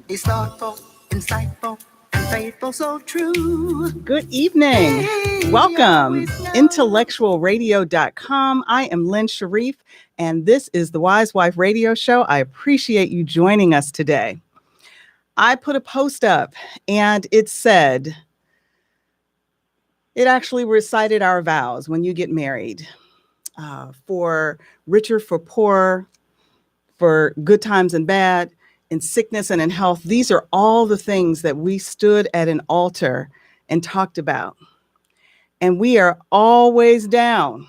He's thoughtful, insightful, and faithful, so true. Good evening. Welcome. IntellectualRadio.com. I am Lynn Sharif, and this is the Wise Wife Radio Show. I appreciate you joining us today. I put a post up, and it said, it actually recited our vows when you get married. For richer, for poorer, for good times and bad, in sickness and in health. These are all the things that we stood at an altar and talked about. And we are always down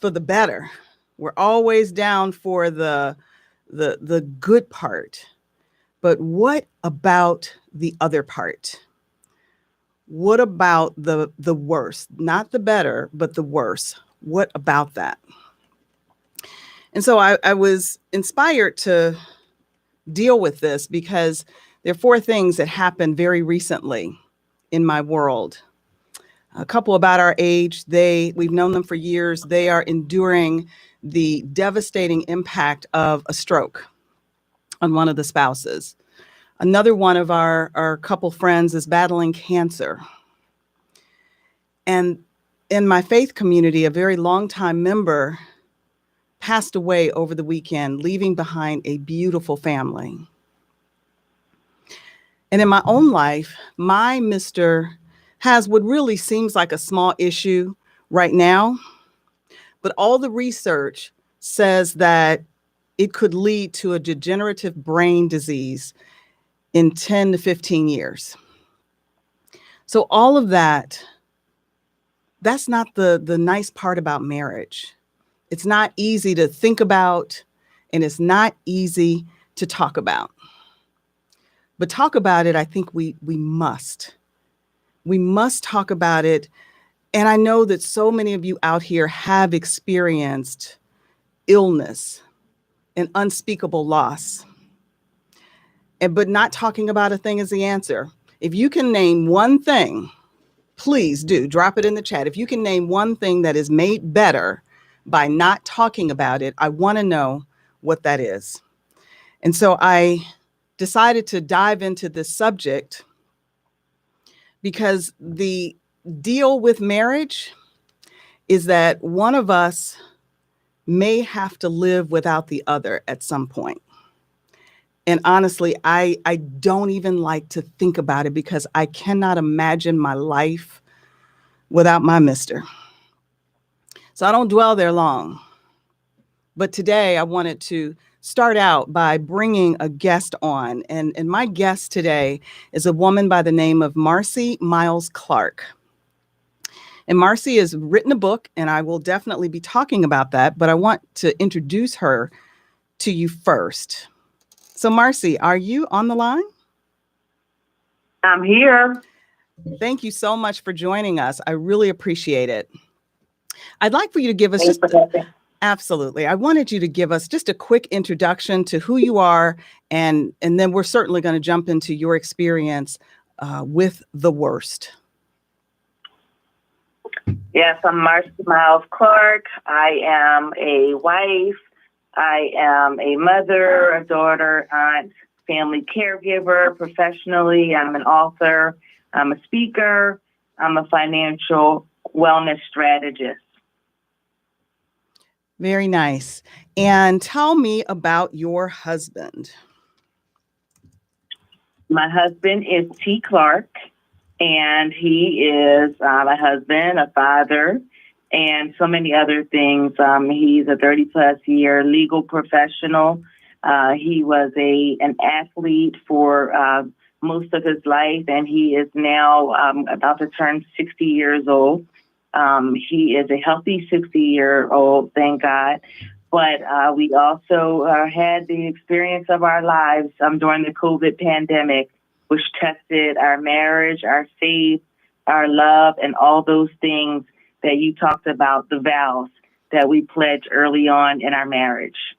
for the better. We're always down for the good part. But what about the other part? What about the worst? Not the better, but the worst. What about that? And so I was inspired to deal with this because there are four things that happened very recently in my world. A couple about our age, we've known them for years. They are enduring the devastating impact of a stroke on one of the spouses. Another one of our couple friends is battling cancer. And in my faith community, a very longtime member passed away over the weekend, leaving behind a beautiful family. And in my own life, my Mr. has what really seems like a small issue right now, but all the research says that it could lead to a degenerative brain disease in 10 to 15 years. So all of that's not the nice part about marriage. It's not easy to think about, and it's not easy to talk about. But talk about it, I think we must. We must talk about it. And I know that so many of you out here have experienced illness and unspeakable loss. But not talking about a thing is the answer. If you can name one thing, please do drop it in the chat. If you can name one thing that is made better by not talking about it, I want to know what that is. And so I decided to dive into this subject because the deal with marriage is that one of us may have to live without the other at some point. And honestly, I don't even like to think about it because I cannot imagine my life without my Mr. So I don't dwell there long. But today I wanted to start out by bringing a guest on. And my guest today is a woman by the name of Marcy Miles Clark. And Marcy has written a book, and I will definitely be talking about that. But I want to introduce her to you first. So Marcy, are you on the line? I'm here. Thank you so much for joining us. I really appreciate it. I'd like for you to give us absolutely. I wanted you to give us just a quick introduction to who you are, and then we're certainly going to jump into your experience with the worst. Yes, I'm Marcy Miles Clark. I am a wife. I am a mother, a daughter, aunt, family caregiver. Professionally, I'm an author. I'm a speaker. I'm a financial wellness strategist. Very nice. And tell me about your husband. My husband is T. Clark, and he is a husband, a father, and so many other things. He's a 30-plus year legal professional. He was an athlete for most of his life, and he is now about to turn 60 years old. He is a healthy 60-year-old, thank God. But we also had the experience of our lives during the COVID pandemic, which tested our marriage, our faith, our love, and all those things that you talked about, the vows that we pledged early on in our marriage.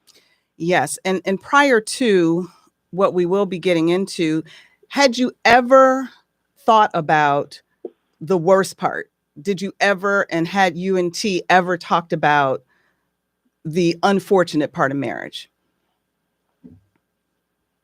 Yes. And prior to what we will be getting into, had you ever thought about the worst part? Did you ever, and had you and T ever talked about the unfortunate part of marriage?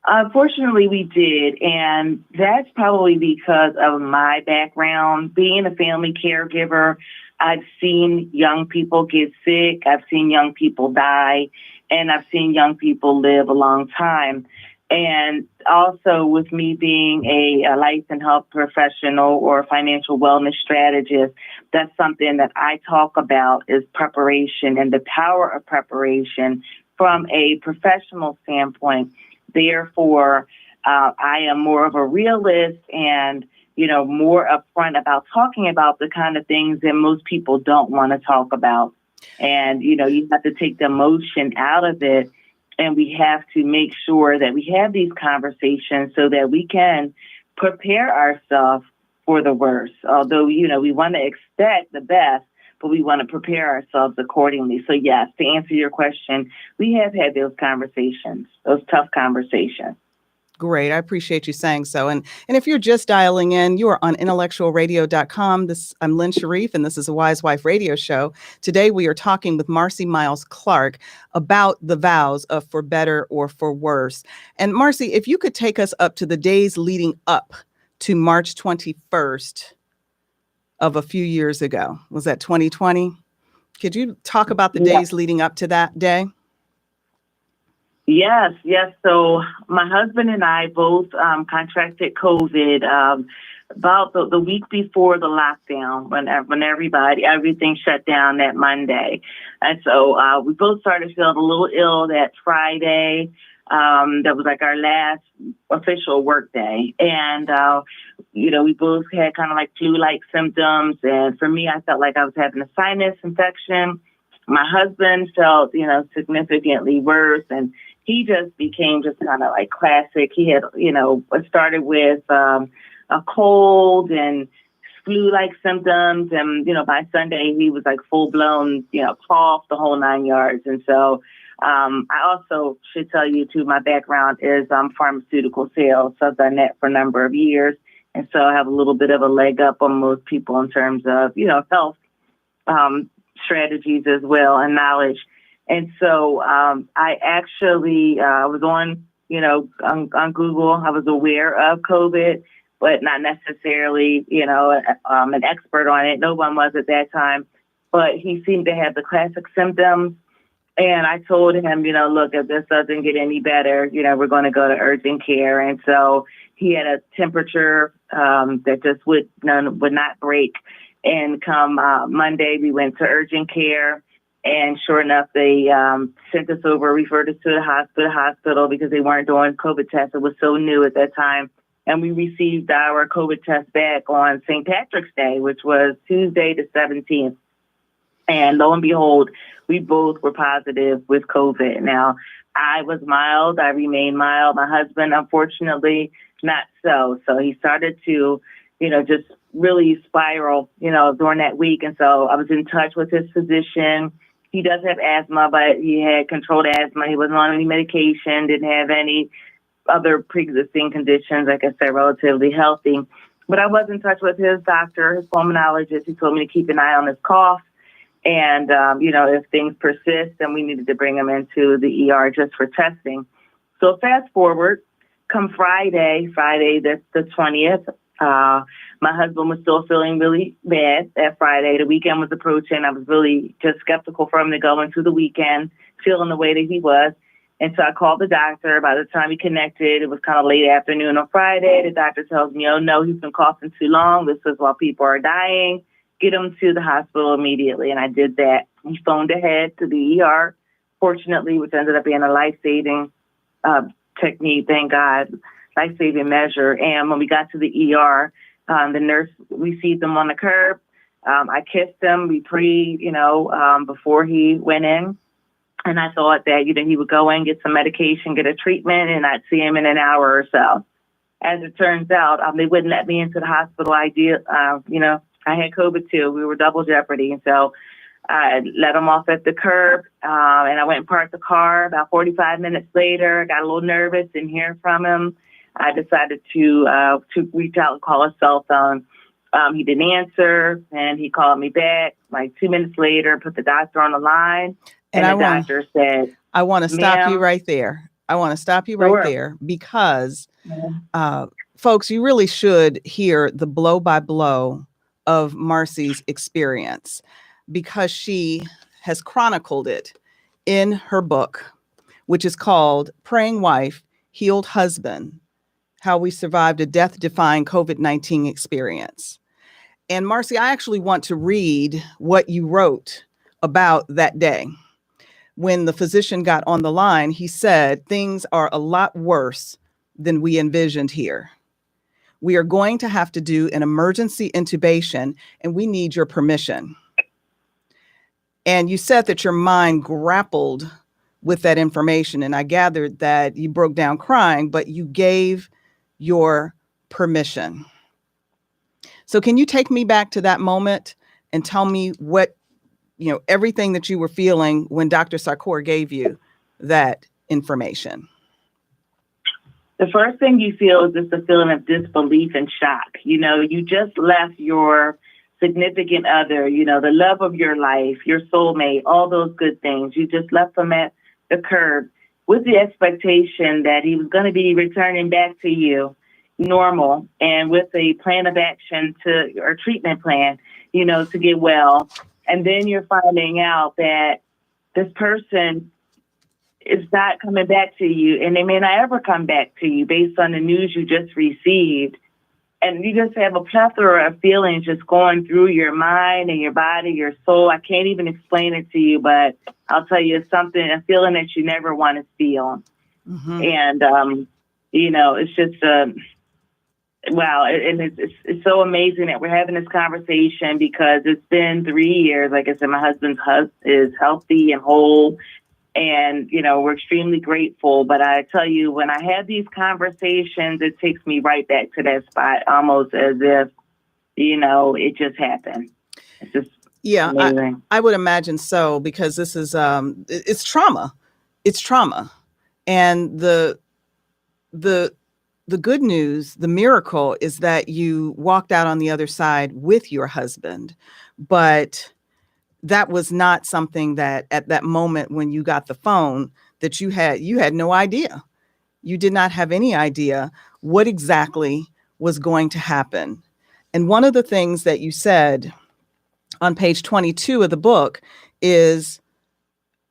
Unfortunately, we did, and that's probably because of my background. Being a family caregiver, I've seen young people get sick, I've seen young people die, and I've seen young people live a long time. And also with me being a life and health professional or financial wellness strategist, that's something that I talk about is preparation and the power of preparation from a professional standpoint. Therefore, I am more of a realist and, more upfront about talking about the kind of things that most people don't want to talk about. And, you have to take the emotion out of it. And we have to make sure that we have these conversations so that we can prepare ourselves for the worst. Although, we want to expect the best, but we want to prepare ourselves accordingly. So yes, to answer your question, we have had those conversations, those tough conversations. Great. I appreciate you saying so. And if you're just dialing in, you are on IntellectualRadio.com. I'm Lynn Sharif, and this is a Wise Wife radio show. Today, we are talking with Marcy Miles Clark about the vows of for better or for worse. And Marcy, if you could take us up to the days leading up to March 21st of a few years ago. Was that 2020? Could you talk about the days leading up to that day? Yes. So my husband and I both contracted COVID about the week before the lockdown, when everything shut down that Monday. And so we both started feeling a little ill that Friday. That was like our last official work day. And, we both had kind of like flu-like symptoms. And for me, I felt like I was having a sinus infection. My husband felt, significantly worse. And he just became just kind of like classic. He had, it started with a cold and flu-like symptoms. And, by Sunday, he was like full-blown, cough, the whole 9 yards. And so I also should tell you, too, my background is pharmaceutical sales. So I've done that for a number of years. And so I have a little bit of a leg up on most people in terms of, health strategies as well and knowledge. And so I actually was on Google. I was aware of COVID, but not necessarily, an expert on it. No one was at that time. But he seemed to have the classic symptoms. And I told him, look, if this doesn't get any better, we're going to go to urgent care. And so he had a temperature that just would not break. And come Monday, we went to urgent care. And sure enough, they sent us over, referred us to the hospital because they weren't doing COVID tests. It was so new at that time. And we received our COVID test back on St. Patrick's Day, which was Tuesday the 17th. And lo and behold, we both were positive with COVID. Now, I was mild. I remained mild. My husband, unfortunately, not so. So he started to, just really spiral, during that week. And so I was in touch with his physician. He does have asthma, but he had controlled asthma. He wasn't on any medication, didn't have any other pre-existing conditions, like I said, relatively healthy. But I was in touch with his doctor, his pulmonologist. He told me to keep an eye on his cough. And, if things persist, then we needed to bring him into the ER just for testing. So fast forward, come Friday the 20th, my husband was still feeling really bad that Friday. The weekend was approaching. I was really just skeptical for him to go into the weekend, feeling the way that he was. And so I called the doctor. By the time we connected, it was kind of late afternoon on Friday. The doctor tells me, no, he's been coughing too long. This is while people are dying. Get him to the hospital immediately. And I did that. He phoned ahead to the ER, fortunately, which ended up being a life-saving technique, thank God, life-saving measure. And when we got to the ER, the nurse received him on the curb. I kissed him. We prayed, before he went in. And I thought that, he would go in, get some medication, get a treatment, and I'd see him in an hour or so. As it turns out, they wouldn't let me into the hospital. I had COVID too. We were double jeopardy. And so I let him off at the curb, and I went and parked the car. About 45 minutes later, I got a little nervous, didn't hear from him. I decided to reach out and call his cell phone. He didn't answer, and he called me back like 2 minutes later, put the doctor on the line. And the doctor said, I want to stop you right there. I want to stop you right Sure. there because, folks, you really should hear the blow by blow of Marcy's experience because she has chronicled it in her book, which is called Praying Wife, Healed Husband, How We Survived a Death-Defying COVID-19 Experience. And Marcy, I actually want to read what you wrote about that day. When the physician got on the line, he said, things are a lot worse than we envisioned here. We are going to have to do an emergency intubation and we need your permission. And you said that your mind grappled with that information. And I gathered that you broke down crying, but you gave your permission. So can you take me back to that moment and tell me what, everything that you were feeling when Dr. Sarkor gave you that information? The first thing you feel is just a feeling of disbelief and shock. You just left your significant other, the love of your life, your soulmate, all those good things. You just left them at the curb with the expectation that he was going to be returning back to you normal and with a plan of action or treatment plan, to get well. And then you're finding out that this person is not coming back to you, and they may not ever come back to you based on the news you just received. And you just have a plethora of feelings just going through your mind and your body, your soul. I can't even explain it to you, but I'll tell you, it's a feeling that you never want to feel. Mm-hmm. And, it's just, wow. And it's so amazing that we're having this conversation because it's been 3 years. Like I said, my husband is healthy and whole. And, we're extremely grateful. But I tell you, when I have these conversations, it takes me right back to that spot, almost as if, it just happened. It's just amazing. I would imagine so, because this is, it's trauma. It's trauma. And the good news, the miracle is that you walked out on the other side with your husband. But that was not something that at that moment when you got the phone that you had no idea. You did not have any idea what exactly was going to happen. And one of the things that you said on page 22 of the book is,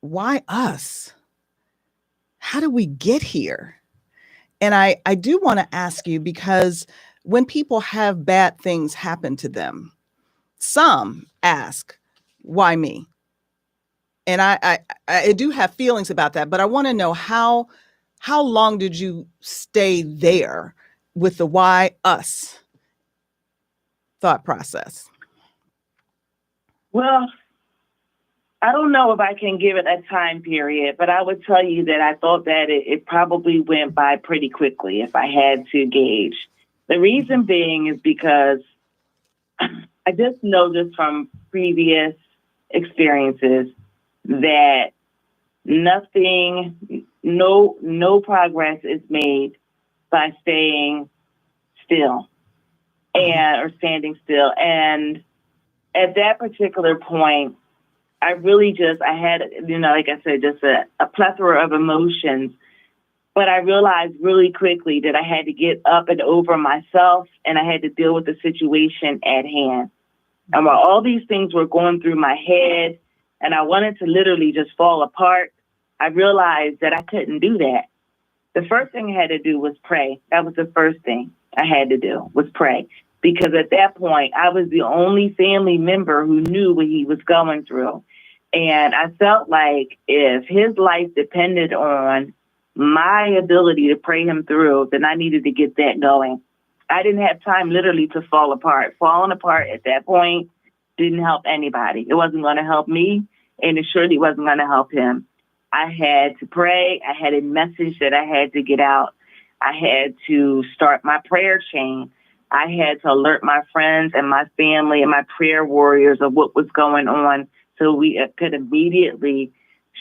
why us? How do we get here? And I do want to ask you, because when people have bad things happen to them, some ask, why me? And I do have feelings about that, but I want to know how long did you stay there with the why us thought process? Well, I don't know if I can give it a time period, but I would tell you that I thought that it probably went by pretty quickly if I had to gauge. The reason being is because I just know this from previous experiences that no progress is made by staying still or standing still. And at that particular point, I had, like I said, just a plethora of emotions. But I realized really quickly that I had to get up and over myself, and I had to deal with the situation at hand. And while all these things were going through my head, and I wanted to literally just fall apart, I realized that I couldn't do that. The first thing I had to do was pray. That was the first thing I had to do, was pray. Because at that point, I was the only family member who knew what he was going through. And I felt like if his life depended on my ability to pray him through, then I needed to get that going. I didn't have time literally to fall apart. Falling apart at that point didn't help anybody. It wasn't going to help me, and it surely wasn't going to help him. I had to pray. I had a message that I had to get out. I had to start my prayer chain. I had to alert my friends and my family and my prayer warriors of what was going on so we could immediately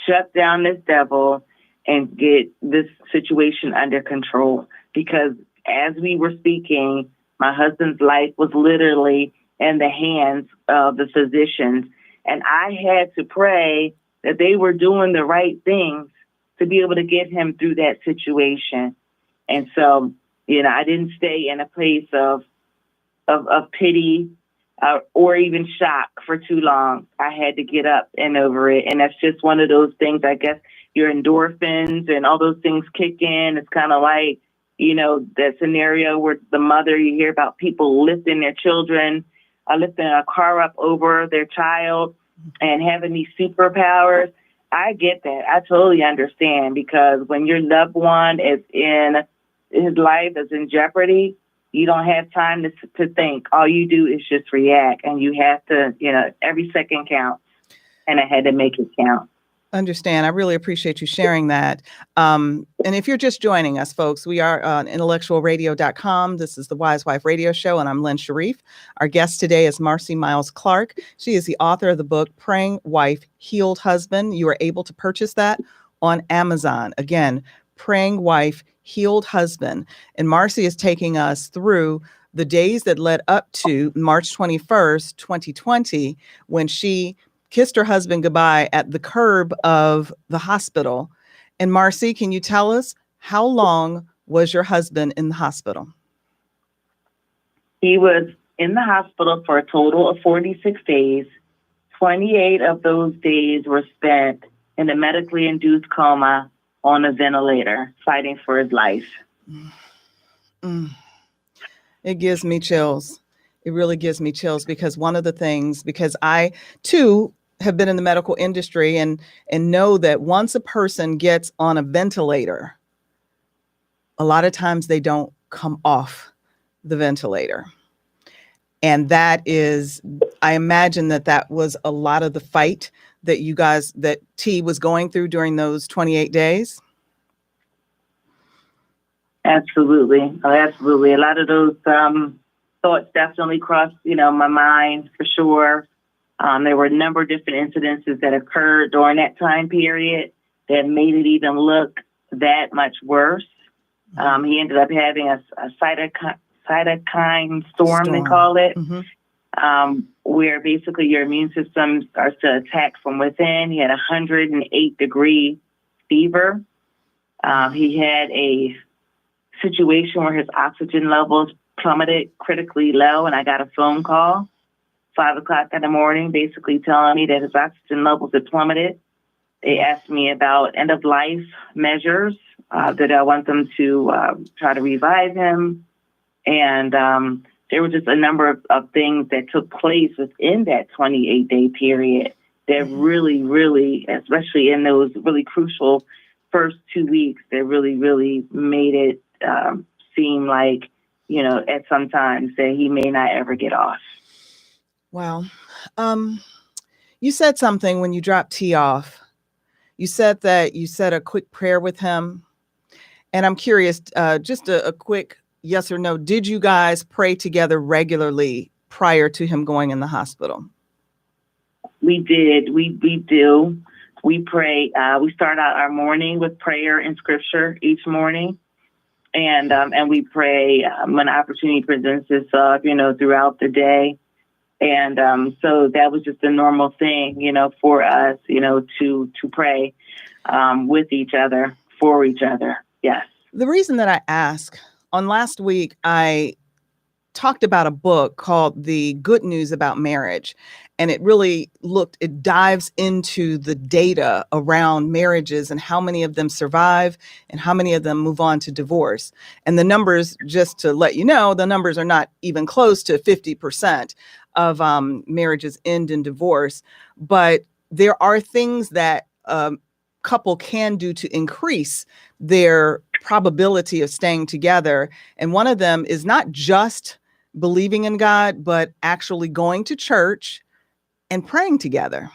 shut down this devil and get this situation under control. Because as we were speaking, my husband's life was literally in the hands of the physicians. And I had to pray that they were doing the right things to be able to get him through that situation. And so, I didn't stay in a place of pity or even shock for too long. I had to get up and over it. And that's just one of those things, I guess, your endorphins and all those things kick in. It's kind of like, that scenario where the mother, you hear about people lifting their children, lifting a car up over their child and having these superpowers. I get that. I totally understand, because when your loved one is his life is in jeopardy, you don't have time to think. All you do is just react, and you have to, every second counts, and I had to make it count. Understand. I really appreciate you sharing that. And if you're just joining us, folks, we are on IntellectualRadio.com. This is the Wise Wife Radio Show, and I'm Lynn Sharif. Our guest today is Marcy Miles Clark. She is the author of the book, Praying Wife, Healed Husband. You are able to purchase that on Amazon. Again, Praying Wife, Healed Husband. And Marcy is taking us through the days that led up to March 21st, 2020, when she kissed her husband goodbye at the curb of the hospital. And Marcy, can you tell us, how long was your husband in the hospital? He was in the hospital for a total of 46 days. 28 of those days were spent in a medically induced coma on a ventilator, fighting for his life. It gives me chills. It really gives me chills, because one of the things, because I too have been in the medical industry and know that once a person gets on a ventilator, a lot of times they don't come off the ventilator. And that is, I imagine that was a lot of the fight that T was going through during those 28 days. Absolutely. Absolutely. A lot of those thoughts definitely crossed, my mind, for sure. There were a number of different incidences that occurred during that time period that made it even look that much worse. He ended up having a cytokine storm, they call it, where basically your immune system starts to attack from within. He had 108-degree fever. He had a situation where his oxygen levels plummeted critically low, and I got a phone call 5:00 in the morning, basically telling me that his oxygen levels had plummeted. They asked me about end of life measures, that I want them to try to revive him. And there were just a number of things that took place within that 28-day period that really, really, especially in those really crucial first 2 weeks, that really, really made it seem like, at some times that he may not ever get off. Wow. You said something when you dropped T off. You said that you said a quick prayer with him. And I'm curious, just a quick yes or no. Did you guys pray together regularly prior to him going in the hospital? We did. We do. We pray. We start out our morning with prayer and scripture each morning. And we pray when opportunity presents itself, throughout the day. And so that was just a normal thing, for us, to pray with each other, for each other. Yes. The reason that I ask, on last week, I talked about a book called The Good News About Marriage. And it dives into the data around marriages and how many of them survive and how many of them move on to divorce. And the numbers, just to let you know, the numbers are not even close to 50% of marriages end in divorce. But there are things that a couple can do to increase their probability of staying together. And one of them is not just believing in God, but actually going to church and praying together.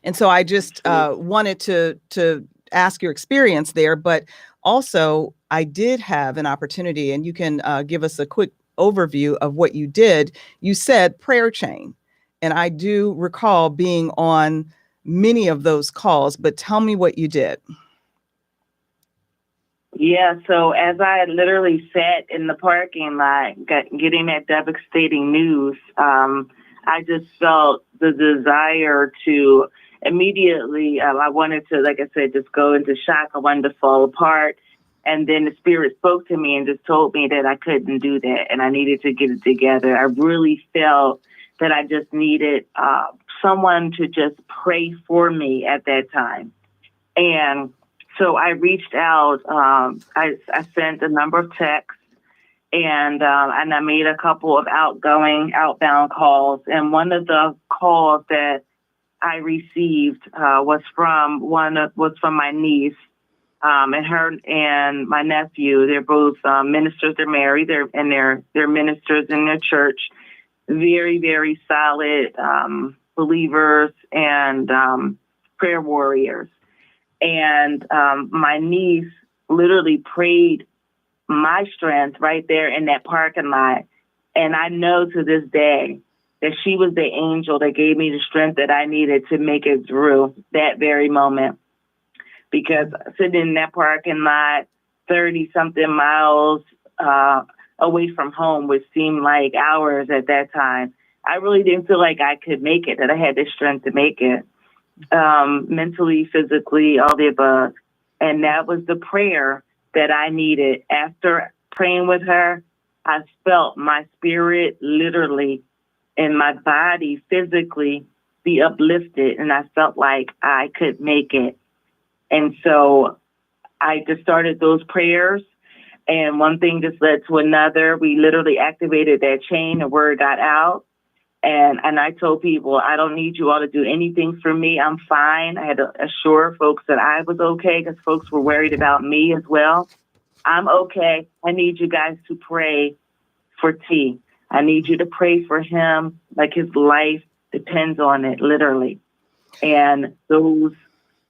And so I just wanted to ask your experience there, but also I did have an opportunity, and you can give us a quick overview of what you did. You said prayer chain, and I do recall being on many of those calls, but tell me what you did. Yeah, so as I literally sat in the parking lot getting that devastating news, I just felt the desire to, immediately I wanted to, like I said, just go into shock. I wanted to fall apart. And then the Spirit spoke to me and just told me that I couldn't do that and I needed to get it together. I really felt that I just needed someone to just pray for me at that time. And so I reached out. I sent a number of texts, and I made a couple of outbound calls. And one of the calls that I received was from my niece, and her and my nephew. They're both ministers. They're married. They're ministers in their church. Very, very solid believers and prayer warriors. And my niece literally prayed my strength right there in that parking lot. And I know to this day that she was the angel that gave me the strength that I needed to make it through that very moment. Because sitting in that parking lot, 30-something miles away from home, which seemed like hours at that time, I really didn't feel like I could make it, that I had the strength to make it. Mentally, physically, all the above. And that was the prayer that I needed. After praying with her, I felt my spirit literally and my body physically be uplifted. And I felt like I could make it. And so I just started those prayers. And one thing just led to another. We literally activated that chain. The word got out. And I told people, I don't need you all to do anything for me. I'm fine. I had to assure folks that I was okay because folks were worried about me as well. I'm okay. I need you guys to pray for T. I need you to pray for him like his life depends on it, literally. And those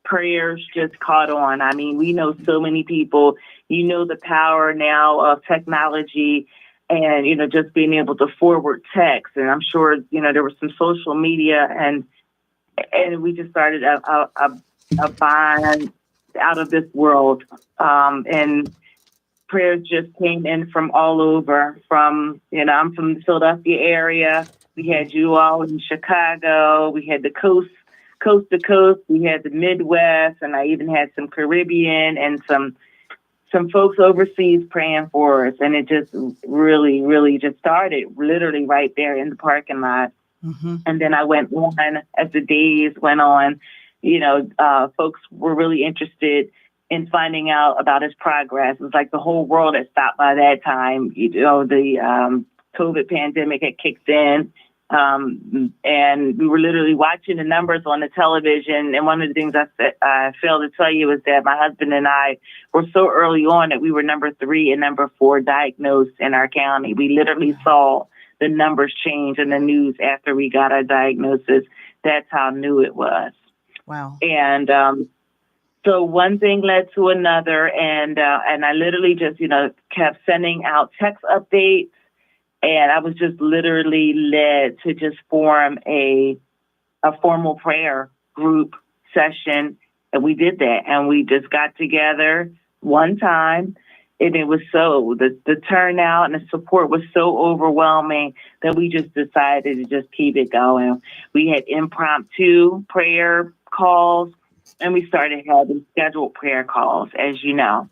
prayers just caught on. I mean, we know so many people. You know the power now of technology and, just being able to forward text. And I'm sure, there was some social media and we just started a bond out of this world. And prayers just came in from all over I'm from the Philadelphia area. We had you all in Chicago. We had the coast to coast. We had the Midwest, and I even had some Caribbean and some folks overseas praying for us. And it just really, really just started literally right there in the parking lot. Mm-hmm. And then I went on as the days went on, folks were really interested in finding out about his progress. It was like the whole world had stopped by that time. The COVID pandemic had kicked in. And we were literally watching the numbers on the television. And one of the things I failed to tell you is that my husband and I were so early on that we were number 3 and number 4 diagnosed in our county. We literally saw the numbers change in the news after we got our diagnosis. That's how new it was. Wow. And so one thing led to another. And I literally just, kept sending out text updates. And I was just literally led to just form a formal prayer group session. And we did that. And we just got together one time. And it was the turnout and the support was so overwhelming that we just decided to just keep it going. We had impromptu prayer calls and we started having scheduled prayer calls, as you know.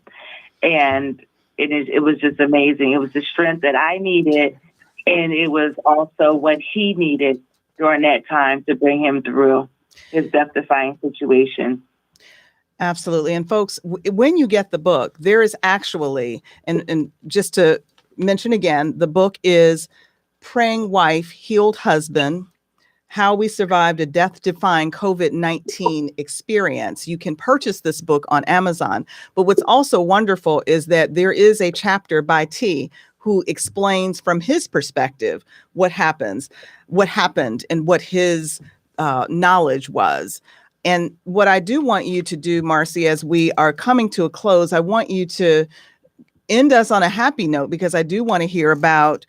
And it was just amazing. It was the strength that I needed. And it was also what he needed during that time to bring him through his death-defying situation. Absolutely. And folks, when you get the book, there is actually, and just to mention again, the book is Praying Wife, Healed Husband, How We Survived a Death-Defying COVID-19 Experience. You can purchase this book on Amazon. But what's also wonderful is that there is a chapter by T who explains from his perspective what happened and what his knowledge was. And what I do want you to do, Marcy, as we are coming to a close, I want you to end us on a happy note, because I do want to hear about,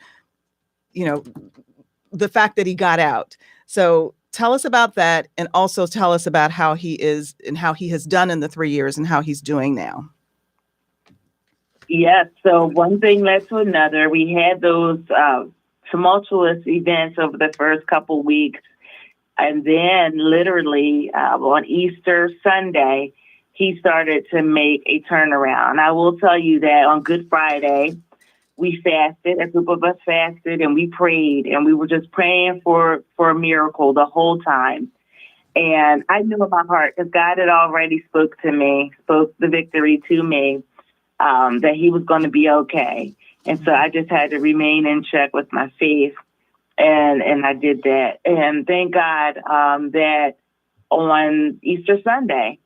the fact that he got out. So tell us about that, and also tell us about how he is and how he has done in the 3 years and how he's doing now. Yes. So one thing led to another. We had those tumultuous events over the first couple weeks. And then literally on Easter Sunday, he started to make a turnaround. I will tell you that on Good Friday, we fasted, a group of us fasted, and we prayed, and we were just praying for a miracle the whole time. And I knew in my heart, because God had already spoke the victory to me, that he was going to be okay. And so I just had to remain in check with my faith. And I did that. And thank God that on Easter Sunday,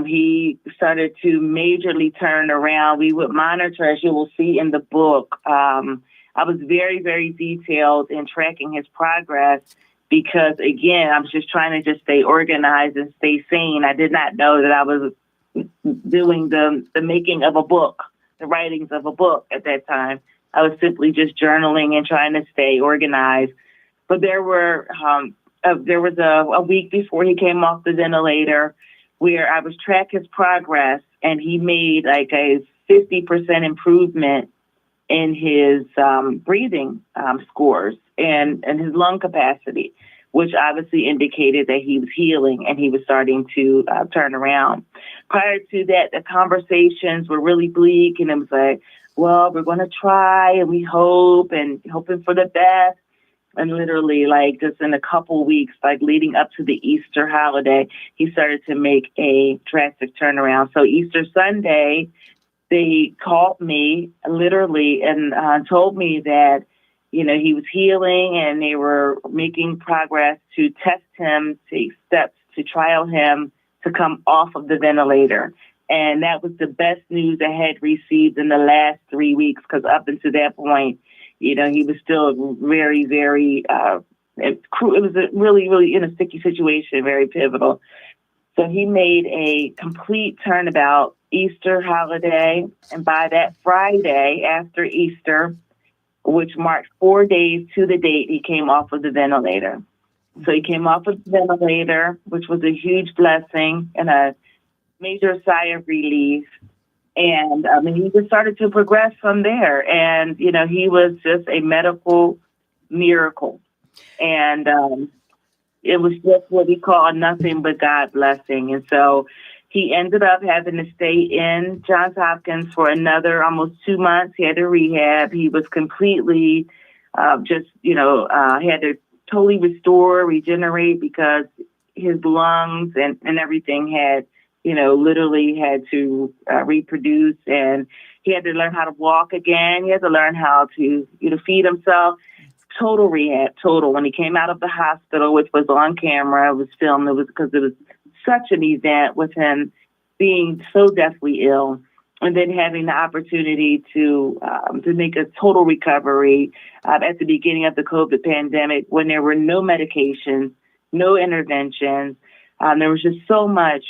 he started to majorly turn around. We would monitor, as you will see in the book. I was very, very detailed in tracking his progress because, again, I was just trying to just stay organized and stay sane. I did not know that I was doing the making of a book, the writings of a book at that time. I was simply just journaling and trying to stay organized. But there was a week before he came off the ventilator where I was tracking his progress, and he made like a 50% improvement in his breathing scores and his lung capacity, which obviously indicated that he was healing and he was starting to turn around. Prior to that, the conversations were really bleak, and it was like, well, we're going to try, and we hope, and hoping for the best. And literally, like, just in a couple weeks, like leading up to the Easter holiday, he started to make a drastic turnaround. So Easter Sunday, they called me literally and told me that, you know, he was healing and they were making progress to test him, take steps to trial him to come off of the ventilator. And that was the best news I had received in the last 3 weeks, because up until that point, you know, he was still very, very, it was a really, really in a sticky situation, very pivotal. So he made a complete turnabout Easter holiday. And by that Friday after Easter, which marked 4 days to the date, he came off of the ventilator. So he came off of the ventilator, which was a huge blessing and a major sigh of relief. And he just started to progress from there. And, you know, he was just a medical miracle. And it was just what we call nothing but God blessing. And so he ended up having to stay in Johns Hopkins for another almost 2 months. He had to rehab. He was completely he had to totally regenerate, because his lungs and everything had, you know, literally had to reproduce, and he had to learn how to walk again. He had to learn how to, you know, feed himself. Total rehab, total. When he came out of the hospital, which was on camera, it was filmed. It was because it was such an event with him being so deathly ill, and then having the opportunity to make a total recovery at the beginning of the COVID pandemic, when there were no medications, no interventions. There was just so much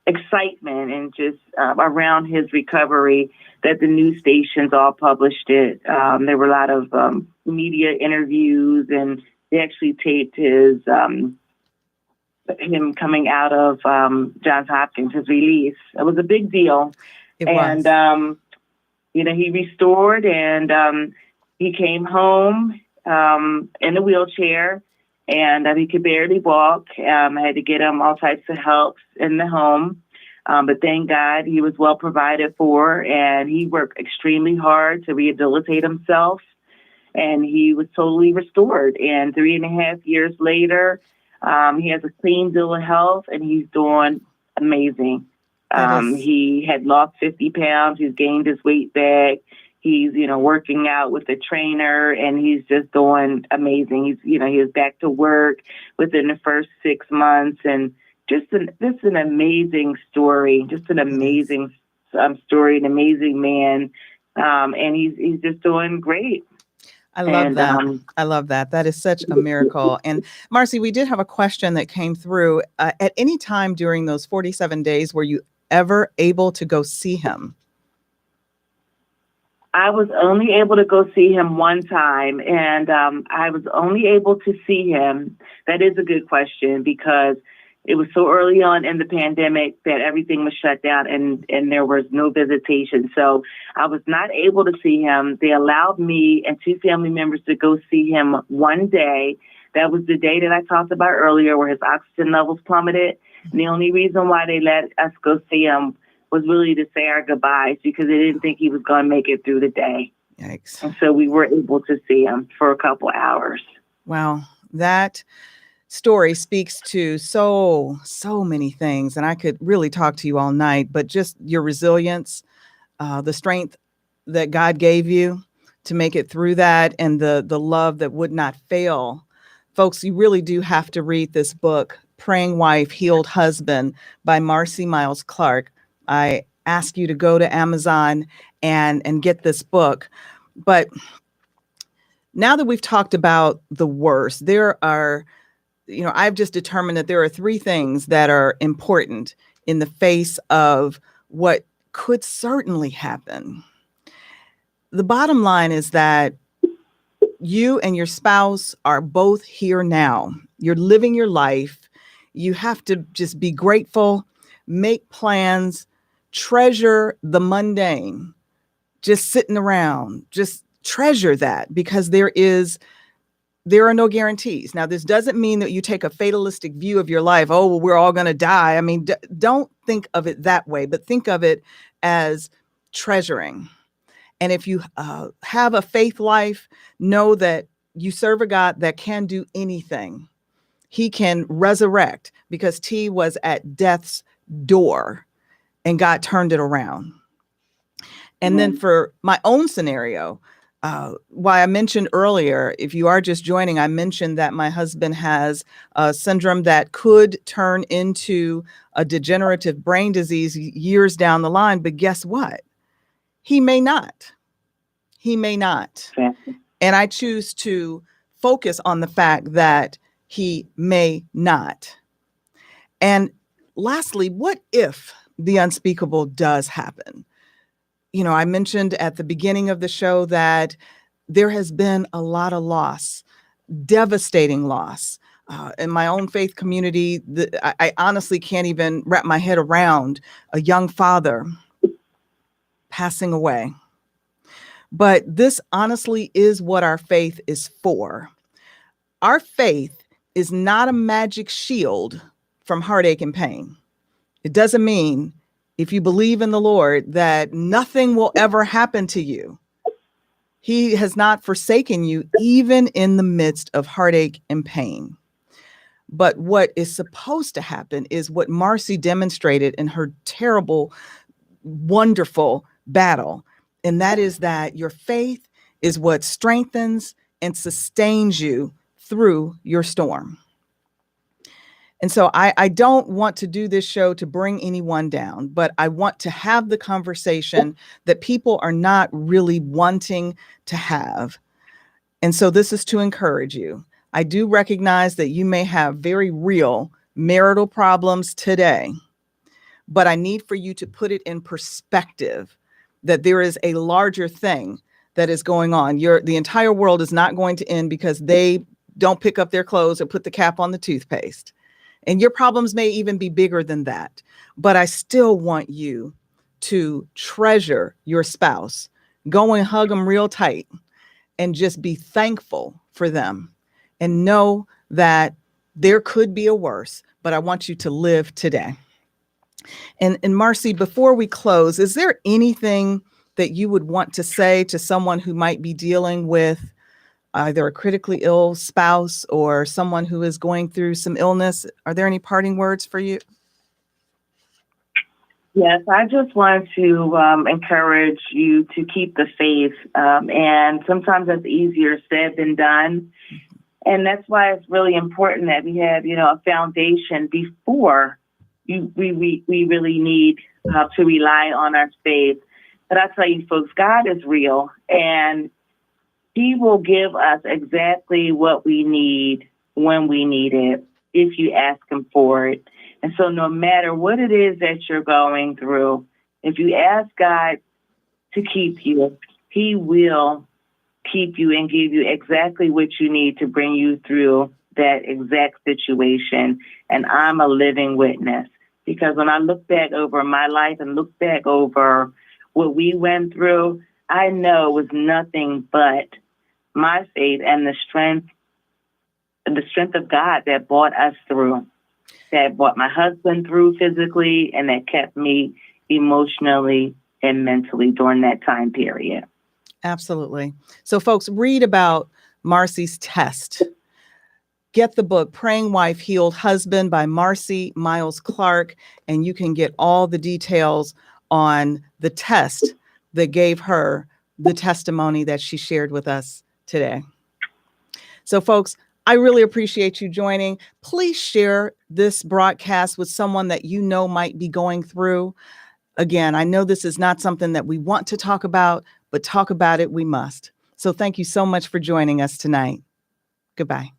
excitement and just around his recovery that the news stations all published it. There were a lot of media interviews, and they actually taped him coming out of Johns Hopkins, his release. It was a big deal. It was. And, he restored, and he came home in a wheelchair. And he could barely walk. I had to get him all types of help in the home. But thank God he was well provided for, and he worked extremely hard to rehabilitate himself. And he was totally restored. And 3.5 years later, he has a clean bill of health, and he's doing amazing. He had lost 50 pounds. He's gained his weight back. He's, working out with a trainer, and he's just doing amazing. He was back to work within the first 6 months, and just an amazing story, just an amazing story, an amazing man. And he's just doing great. I love that. I love that. That is such a miracle. And Marcy, we did have a question that came through. At any time during those 47 days, were you ever able to go see him? I was only able to go see him one time, and I was only able to see him. That is a good question, because it was so early on in the pandemic that everything was shut down, and there was no visitation. So I was not able to see him. They allowed me and 2 family members to go see him one day. That was the day that I talked about earlier where his oxygen levels plummeted. And the only reason why they let us go see him was really to say our goodbyes because they didn't think he was going to make it through the day. Yikes. And so we were able to see him for a couple hours. Wow. That story speaks to so many things. And I could really talk to you all night, but just your resilience, the strength that God gave you to make it through that, and the love that would not fail. Folks, you really do have to read this book, Praying Wife, Healed Husband by Marcy Miles Clark. I ask you to go to Amazon and get this book. But now that we've talked about the worst, there are, I've just determined that there are 3 things that are important in the face of what could certainly happen. The bottom line is that you and your spouse are both here now. You're living your life. You have to just be grateful, make plans, treasure the mundane, just sitting around, just treasure that, because there are no guarantees. Now, this doesn't mean that you take a fatalistic view of your life. Oh, well, we're all going to die. I mean, don't think of it that way, but think of it as treasuring. And if you have a faith life, know that you serve a God that can do anything. He can resurrect, because T was at death's door and God turned it around. And then for my own scenario, why I mentioned earlier, if you are just joining, I mentioned that my husband has a syndrome that could turn into a degenerative brain disease years down the line. But guess what? He may not. He may not. And I choose to focus on the fact that he may not. And lastly, what if the unspeakable does happen? I mentioned at the beginning of the show that there has been a lot of loss, devastating loss. In my own faith community, I honestly can't even wrap my head around a young father passing away. But this honestly is what our faith is for. Our faith is not a magic shield from heartache and pain. It doesn't mean if you believe in the Lord that nothing will ever happen to you. He has not forsaken you, even in the midst of heartache and pain. But what is supposed to happen is what Marcy demonstrated in her terrible, wonderful battle. And that is that your faith is what strengthens and sustains you through your storm. And so I don't want to do this show to bring anyone down, but I want to have the conversation that people are not really wanting to have. And so this is to encourage you. I do recognize that you may have very real marital problems today, but I need for you to put it in perspective that there is a larger thing that is going on. The entire world is not going to end because they don't pick up their clothes or put the cap on the toothpaste. And your problems may even be bigger than that. But I still want you to treasure your spouse. Go and hug them real tight and just be thankful for them. And know that there could be a worse, but I want you to live today. And Marcy, before we close, is there anything that you would want to say to someone who might be dealing with either a critically ill spouse or someone who is going through some illness? Are there any parting words for you? Yes, I just want to encourage you to keep the faith. And sometimes that's easier said than done. And that's why it's really important that we have, a foundation before we really need to rely on our faith. But I tell you, folks, God is real, and He will give us exactly what we need when we need it, if you ask Him for it. And so no matter what it is that you're going through, if you ask God to keep you, He will keep you and give you exactly what you need to bring you through that exact situation. And I'm a living witness, because when I look back over my life and look back over what we went through, I know it was nothing but my faith and the strength the strength of God that brought us through, that brought my husband through physically, and that kept me emotionally and mentally during that time period. Absolutely. So folks, read about Marcy's test. Get the book, Praying Wife, Healed Husband by Marcy Miles Clark, and you can get all the details on the test that gave her the testimony that she shared with us today. So folks, I really appreciate you joining. Please share this broadcast with someone that you know might be going through. Again, I know this is not something that we want to talk about, but talk about it we must. So thank you so much for joining us tonight. Goodbye.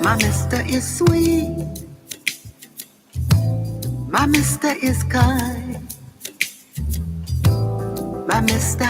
My mister is sweet. My mister is kind. My mister